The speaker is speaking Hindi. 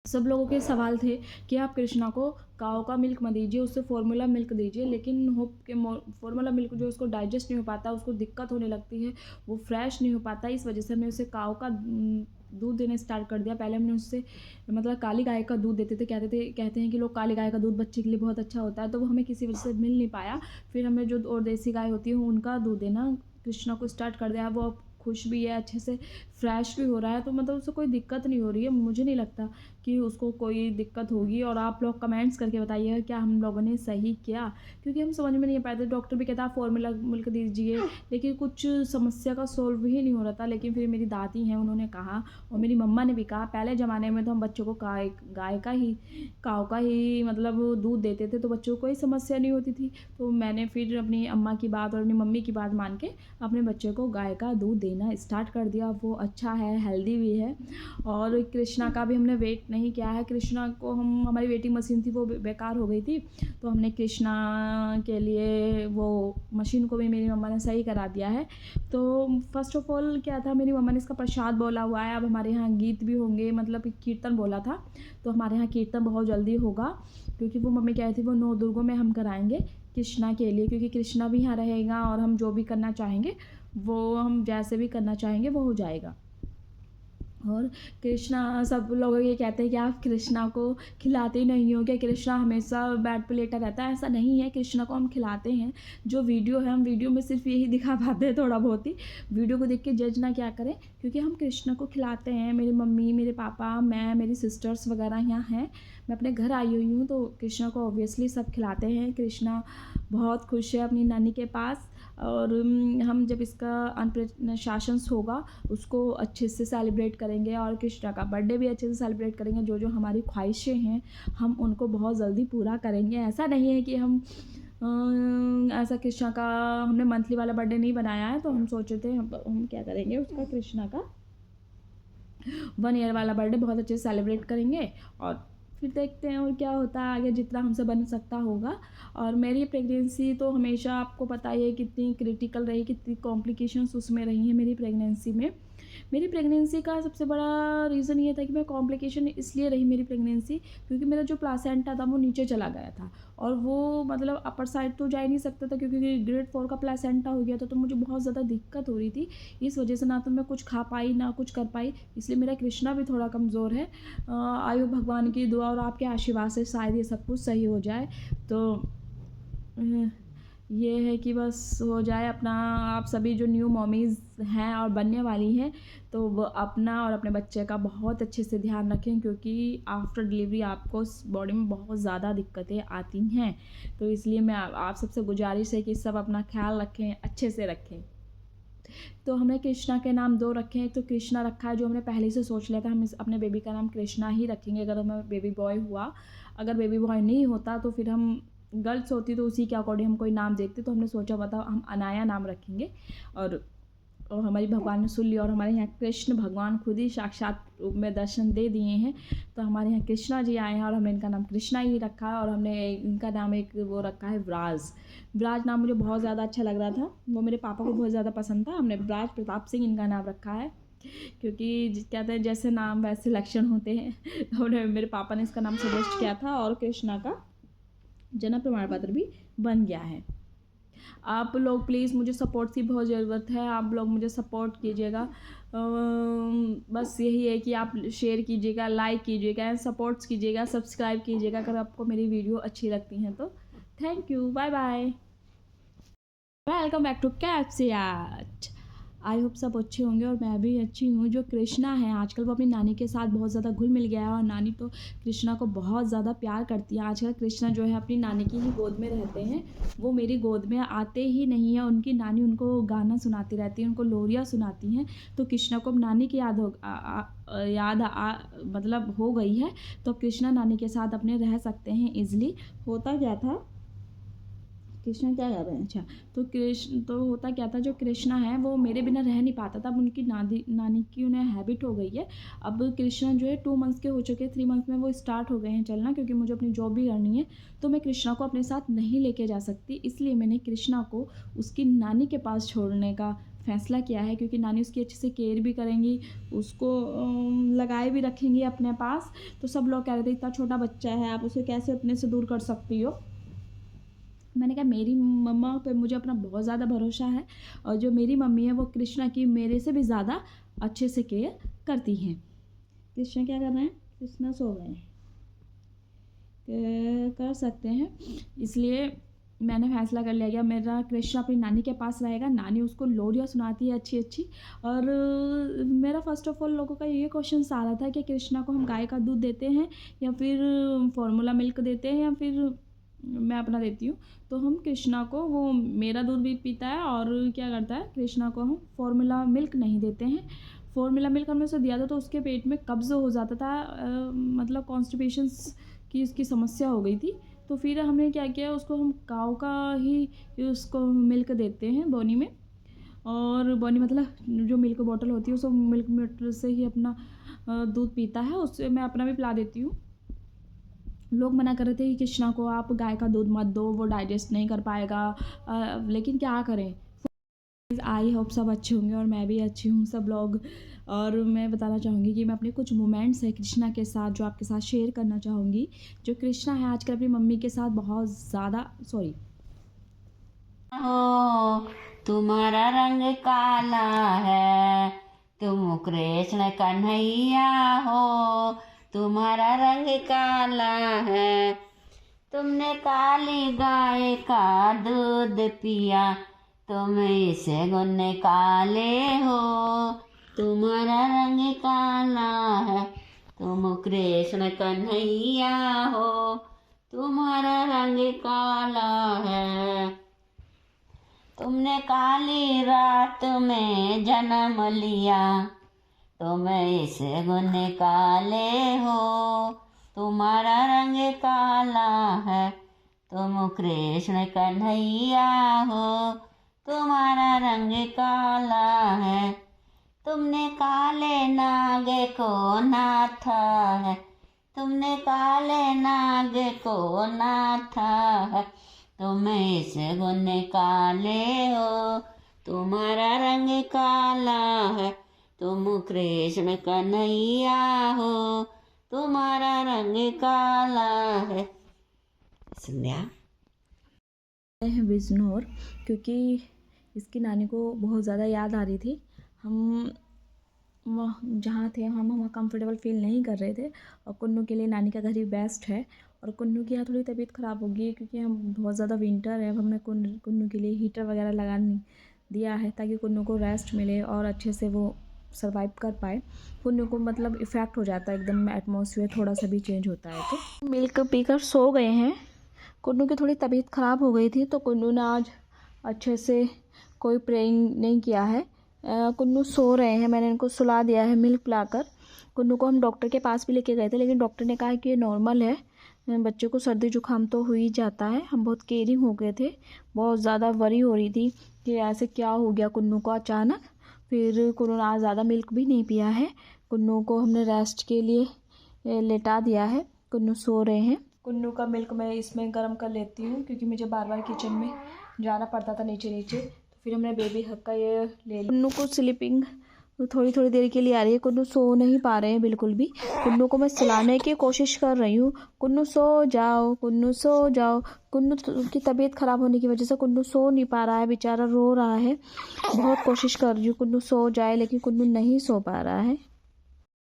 सब लोगों के सवाल थे कि आप कृष्णा को काऊ का मिल्क मत दीजिए, उससे फ़ॉर्मूला मिल्क दीजिए। लेकिन होप के फ़ॉर्मूला मिल्क जो उसको डाइजेस्ट नहीं हो पाता, उसको दिक्कत होने लगती है, वो फ्रेश नहीं हो पाता। इस वजह से हमने उसे काऊ का दूध देना स्टार्ट कर दिया। पहले हमने उससे मतलब काली गाय का दूध देते थे, कहते हैं कि लोग काली गाय का दूध बच्चे के लिए बहुत अच्छा होता है, तो वो हमें किसी वजह से मिल नहीं पाया। फिर हमने जो और देसी गाय होती है उनका दूध देना कृष्णा को स्टार्ट कर दिया। वो अब खुश भी है, अच्छे से फ्रेश भी हो रहा है, तो मतलब उसे कोई दिक्कत नहीं हो रही है। मुझे नहीं लगता कि उसको कोई दिक्कत होगी। और आप लोग कमेंट्स करके बताइएगा क्या हम लोगों ने सही किया, क्योंकि हम समझ में नहीं पाए थे। डॉक्टर भी कहता फॉर्मूला मिल्क दीजिए, लेकिन कुछ समस्या का सॉल्व ही नहीं हो रहा था। लेकिन फिर मेरी दादी हैं, उन्होंने कहा और मेरी मम्मा ने भी कहा, पहले ज़माने में तो हम बच्चों को गाय का ही काऊ का ही मतलब दूध देते थे, तो बच्चों को कोई समस्या नहीं होती थी। तो मैंने फिर अपनी अम्मा की बात और अपनी मम्मी की बात मान के अपने बच्चे को गाय का दूध देना स्टार्ट कर दिया। वो अच्छा है, हेल्दी भी है। और कृष्णा का भी हमने वेट नहीं किया है। कृष्णा को हमारी वेटिंग मशीन थी, वो बेकार हो गई थी, तो हमने कृष्णा के लिए वो मशीन को भी मेरी मम्मा ने सही करा दिया है। तो फर्स्ट ऑफ ऑल क्या था, मेरी मम्मा ने इसका प्रसाद बोला हुआ है। अब हमारे यहाँ गीत भी होंगे, मतलब कीर्तन बोला था, तो हमारे यहाँ कीर्तन बहुत जल्दी होगा, क्योंकि वो मम्मी कह रही थी वो 9 दुर्गों में हम कराएंगे कृष्णा के लिए, क्योंकि कृष्णा भी यहाँ रहेगा और हम जो भी करना चाहेंगे, वो हम जैसे भी करना चाहेंगे वो हो जाएगा। और कृष्णा, सब लोग ये कहते हैं कि आप कृष्णा को खिलाते ही नहीं हो, कि कृष्णा हमेशा बेड पे लेटा रहता है। ऐसा नहीं है, कृष्णा को हम खिलाते हैं। जो वीडियो है, हम वीडियो में सिर्फ यही दिखा पाते हैं थोड़ा बहुत ही। वीडियो को देख के जज ना क्या करें, क्योंकि हम कृष्णा को खिलाते हैं। मेरी मम्मी, मेरे पापा, मैं, मेरी सिस्टर्स वगैरह यहाँ हैं। मैं अपने घर आई हुई हूँ, तो कृष्णा को ऑब्वियसली सब खिलाते हैं। कृष्णा बहुत खुश है अपनी नानी के पास। और हम जब इसका अन्नप्राशन होगा उसको अच्छे से सेलिब्रेट करेंगे, और कृष्णा का बर्थडे भी अच्छे से सेलिब्रेट करेंगे। जो जो हमारी ख्वाहिशें हैं हम उनको बहुत जल्दी पूरा करेंगे। ऐसा नहीं है कि हम ऐसा कृष्णा का हमने मंथली वाला बर्थडे नहीं बनाया है, तो हम सोचे थे हम क्या करेंगे, उसका कृष्णा का 1 ईयर वाला बर्थडे बहुत अच्छे से सेलिब्रेट करेंगे। और फिर देखते हैं और क्या होता है आगे, जितना हमसे बन सकता होगा। और मेरी प्रेगनेंसी तो हमेशा आपको पता ही है कितनी क्रिटिकल रही, कितनी कॉम्प्लिकेशंस उसमें रही हैं मेरी प्रेगनेंसी में। मेरी प्रेगनेंसी का सबसे बड़ा रीज़न ये था कि मैं कॉम्प्लिकेशन इसलिए रही मेरी प्रेगनेंसी, क्योंकि मेरा जो प्लासेंटा था वो नीचे चला गया था, और वो मतलब अपर साइड तो जा ही नहीं सकता था, क्योंकि ग्रेड 4 का प्लासेंटा हो गया था। तो मुझे बहुत ज़्यादा दिक्कत हो रही थी। इस वजह से ना तो मैं कुछ खा पाई ना कुछ कर पाई, इसलिए मेरा कृष्णा भी थोड़ा कमज़ोर है। आयु भगवान की दुआ और आपके आशीर्वाद से शायद ये सब कुछ सही हो जाए। तो ये है कि बस हो जाए अपना। आप सभी जो न्यू मॉमीज़ हैं और बनने वाली हैं, तो वो अपना और अपने बच्चे का बहुत अच्छे से ध्यान रखें, क्योंकि आफ्टर डिलीवरी आपको बॉडी में बहुत ज़्यादा दिक्कतें आती हैं। तो इसलिए मैं आप सबसे गुजारिश है कि सब अपना ख्याल रखें, अच्छे से रखें। तो हमने कृष्णा के नाम 2 रखे हैं। एक तो कृष्णा रखा है जो हमने पहले से सोच लिया था, हम अपने बेबी का नाम कृष्णा ही रखेंगे अगर हमें बेबी बॉय हुआ। अगर बेबी बॉय नहीं होता तो फिर हम गर्ल्स होती तो उसी के अकॉर्डिंग हम कोई नाम देखते, तो हमने सोचा हुआ था हम अनाया नाम रखेंगे। और हमारी भगवान ने सुन लिया, और हमारे यहाँ कृष्ण भगवान खुद ही साक्षात रूप में दर्शन दे दिए हैं। तो हमारे यहाँ कृष्णा जी आए हैं और हमने इनका नाम कृष्णा ही रखा है। और हमने इनका नाम एक वो रखा है ब्राज। ब्राज नाम मुझे बहुत ज़्यादा अच्छा लग रहा था, वो मेरे पापा को बहुत ज़्यादा पसंद था। हमने ब्राज प्रताप सिंह इनका नाम रखा है, क्योंकि कहते हैं जैसे नाम वैसे लक्षण होते हैं। और मेरे पापा ने इसका नाम सजेस्ट किया था, और कृष्णा का जन्म प्रमाण पत्र भी बन गया है। आप लोग प्लीज़, मुझे सपोर्ट की बहुत ज़रूरत है, आप लोग मुझे सपोर्ट कीजिएगा। बस यही है कि आप शेयर कीजिएगा, लाइक कीजिएगा, सपोर्ट्स कीजिएगा, सब्सक्राइब कीजिएगा अगर आपको मेरी वीडियो अच्छी लगती हैं तो। Thank you, bye bye, welcome back to Capsiat. I hope सब अच्छे होंगे और मैं भी अच्छी हूँ। जो कृष्णा है आजकल वो अपनी नानी के साथ बहुत ज़्यादा घुल मिल गया है, और नानी तो कृष्णा को बहुत ज़्यादा प्यार करती है। आजकल कृष्णा जो है अपनी नानी की ही गोद में रहते हैं, वो मेरी गोद में आते ही नहीं है। उनकी नानी उनको गाना सुनाती रहती है, उनको लोरियाँ सुनाती हैं। तो कृष्णा को नानी की मतलब हो गई है, तो कृष्णा नानी के साथ अपने रह सकते हैं ईजिली। होता क्या था, कृष्णा क्या कर रहे हैं, अच्छा, तो होता क्या था, जो कृष्णा है वो मेरे बिना रह नहीं पाता था। अब उनकी नानी की उन्हें हैबिट हो गई है। अब कृष्णा जो है 2 मंथ्स के हो चुके हैं, 3 मंथ में वो स्टार्ट हो गए हैं चलना, क्योंकि मुझे अपनी जॉब भी करनी है। तो मैं कृष्णा को अपने साथ नहीं लेके जा सकती, इसलिए मैंने कृष्णा को उसकी नानी के पास छोड़ने का फैसला किया है, क्योंकि नानी उसकी अच्छे से केयर भी करेंगी, उसको लगाए भी रखेंगी अपने पास। तो सब लोग कह रहे थे इतना छोटा बच्चा है, आप उसे कैसे अपने से दूर कर सकती हो। मैंने कहा मेरी मम्मा पे मुझे अपना बहुत ज़्यादा भरोसा है, और जो मेरी मम्मी है वो कृष्णा की मेरे से भी ज़्यादा अच्छे से केयर करती हैं। कृष्णा क्या कर रहे हैं? कृष्णा सो गए हैं, कर सकते हैं। इसलिए मैंने फैसला कर लिया, मेरा कृष्णा अपनी नानी के पास रहेगा। नानी उसको लोरियाँ सुनाती है अच्छी अच्छी। और मेरा फर्स्ट ऑफ ऑल लोगों का ये क्वेश्चन आ रहा था कि कृष्णा को हम गाय का दूध देते हैं या फिर फॉर्मूला मिल्क देते हैं या फिर मैं अपना देती हूँ। तो हम कृष्णा को, वो मेरा दूध भी पीता है और क्या करता है, कृष्णा को हम फॉर्मूला मिल्क नहीं देते हैं। फॉर्मूला मिल्क हमने उसे दिया था तो उसके पेट में कब्ज़ हो जाता था, मतलब कॉन्स्टिपेशंस की उसकी समस्या हो गई थी। तो फिर हमने क्या किया, उसको हम काऊ का ही उसको मिल्क देते हैं बोनी में। और बोनी मतलब जो मिल्क बॉटल होती है उसको मिल्क मीटर से ही अपना दूध पीता है, उससे मैं अपना भी पिला देती हूँ। लोग मना कर रहे थे कि कृष्णा को आप गाय का दूध मत दो, वो डाइजेस्ट नहीं कर पाएगा, लेकिन क्या करें। आई होप सब अच्छे होंगे और मैं भी अच्छी हूँ, सब लोग। और मैं बताना चाहूँगी कि मैं अपने कुछ मोमेंट्स है कृष्णा के साथ जो आपके साथ शेयर करना चाहूँगी। जो कृष्णा है आजकल अपनी मम्मी के साथ बहुत ज़्यादा हो तुम्हारा रंग काला है, तुम कृष्ण कन्हैया हो, तुम्हारा रंग काला है। तुमने काली गाय का दूध पिया, तुम इसे गुण काले हो, तुम्हारा रंग काला है। तुम कृष्ण कन्हैया हो, तुम्हारा रंग काला है। तुमने काली रात में जन्म लिया, तुम इस गुण काले हो, तुम्हारा रंग काला है। तुम कृष्ण कन्हैया हो, तुम्हारा रंग काला है। तुमने काले नाग को नाथा है, तुमने काले नाग को नाथा है, तुम इस गुण काले हो, तुम्हारा रंग काला है। तुम कृष्ण कन्हैया हो, तुम्हारा रंग काला है। संध्या बिजनौर, क्योंकि इसकी नानी को बहुत ज़्यादा याद आ रही थी। हम वह जहाँ थे हम वहाँ कंफर्टेबल फील नहीं कर रहे थे, और कुन्नू के लिए नानी का घर ही बेस्ट है। और कुन्नू की यहाँ थोड़ी तबीयत ख़राब होगी क्योंकि हम बहुत ज़्यादा विंटर है। अब हमने कुन्नू के लिए हीटर वगैरह लगा दिया है ताकि कुन्नू को रेस्ट मिले और अच्छे से वो सर्वाइव कर पाए। कुन्नू को मतलब इफ़ेक्ट हो जाता है एकदम, एटमॉस्फेयर थोड़ा सा भी चेंज होता है। तो मिल्क पीकर सो गए हैं। कुन्नू की थोड़ी तबीयत ख़राब हो गई थी तो कुन्नू ने आज अच्छे से कोई प्रेइंग नहीं किया है। कुन्नू सो रहे हैं, मैंने इनको सुला दिया है मिल्क पिलाकर। कुन्नू को हम डॉक्टर के पास भी लेके गए थे, लेकिन डॉक्टर ने कहा कि ये नॉर्मल है, बच्चों को सर्दी जुकाम तो हो ही जाता है। हम बहुत केयरिंग हो गए थे, बहुत ज़्यादा वरी हो रही थी कि ऐसे क्या हो गया कुन्नू को अचानक। फिर कुन्नू ने आज ज़्यादा मिल्क भी नहीं पिया है। कुन्नू को हमने रेस्ट के लिए लेटा दिया है, कुन्नू सो रहे हैं। कुन्नू का मिल्क मैं इसमें गर्म कर लेती हूँ क्योंकि मुझे बार बार किचन में जाना पड़ता था नीचे नीचे। तो फिर हमने बेबी हग का ये ले लिया। कुन्नू को स्लीपिंग थोड़ी थोड़ी देर के लिए आ रही है, कुन्नू सो नहीं पा रहे हैं बिल्कुल भी। कुन्नू को मैं सुलाने की कोशिश कर रही हूँ, कुन्नू सो जाओ, कुन्नू सो जाओ। कुन्नू की तबीयत ख़राब होने की वजह से कुन्नू सो नहीं पा रहा है, बेचारा रो रहा है। बहुत कोशिश कर रही हूँ कुन्नू सो जाए, लेकिन कुन्नू नहीं सो पा रहा है।